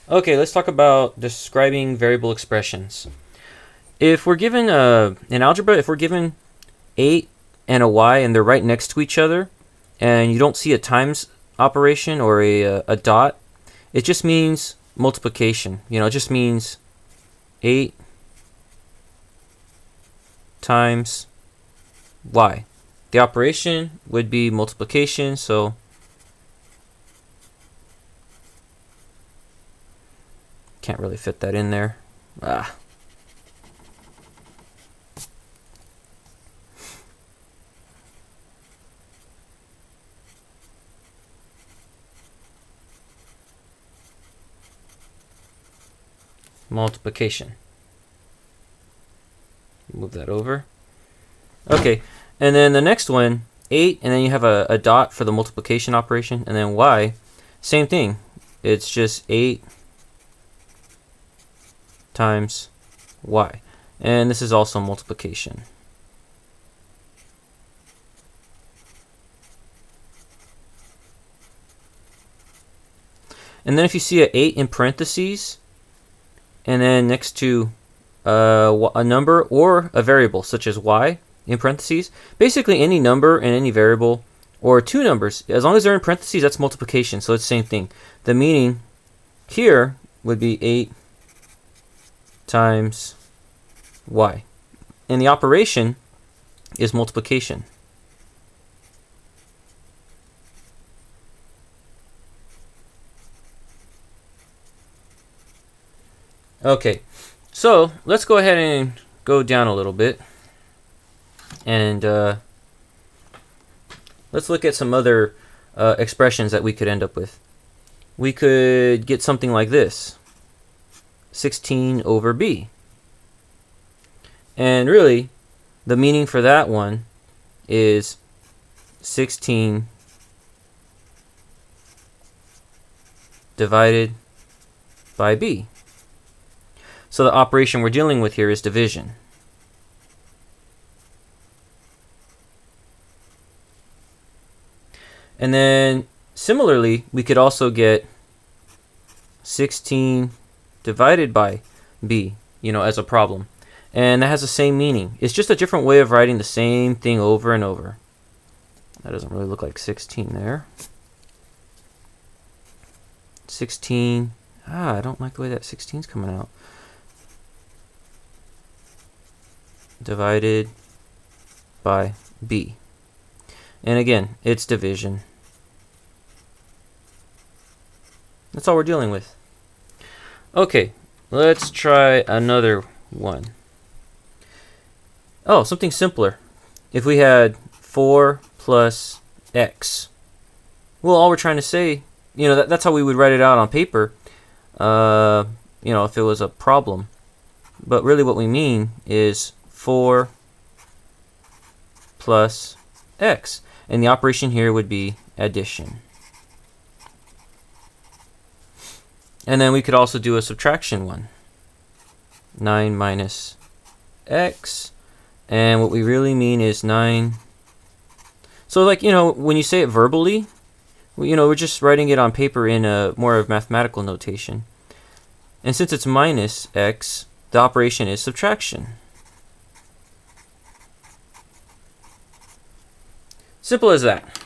Okay, let's talk about describing variable expressions. If we're given in algebra, if we're given 8 and a y and they're right next to each other, and you don't see a times operation or a dot, it just means multiplication. It just means 8 times y. The operation would be multiplication, so can't really fit that in there. Multiplication. Move that over. Okay, and then the next one, 8, and then you have a dot for the multiplication operation, and then y, same thing. It's just 8 times y. And this is also multiplication. And then if you see an 8 in parentheses, and then next to a number or a variable, such as y in parentheses, basically any number and any variable, or two numbers, as long as they're in parentheses, that's multiplication, so it's the same thing. The meaning here would be 8 times y. And the operation is multiplication. Okay, so let's go ahead and go down a little bit. And let's look at some other expressions that we could end up with. We could get something like this. 16 over b. And really, the meaning for that one is 16 divided by b. So the operation we're dealing with here is division. And then similarly, we could also get 16 divided by b, as a problem. And that has the same meaning. It's just a different way of writing the same thing over and over. That doesn't really look like 16 there. 16. I don't like the way that 16 is coming out. Divided by b. And again, it's division. That's all we're dealing with. Okay, let's try another one. Oh, something simpler. If we had 4 plus x. Well, all we're trying to say, that's how we would write it out on paper, if it was a problem. But really what we mean is 4 plus x. And the operation here would be addition. And then we could also do a subtraction one. 9 minus x. And what we really mean is 9. So when you say it verbally, we're just writing it on paper in a more of mathematical notation. And since it's minus x, the operation is subtraction. Simple as that.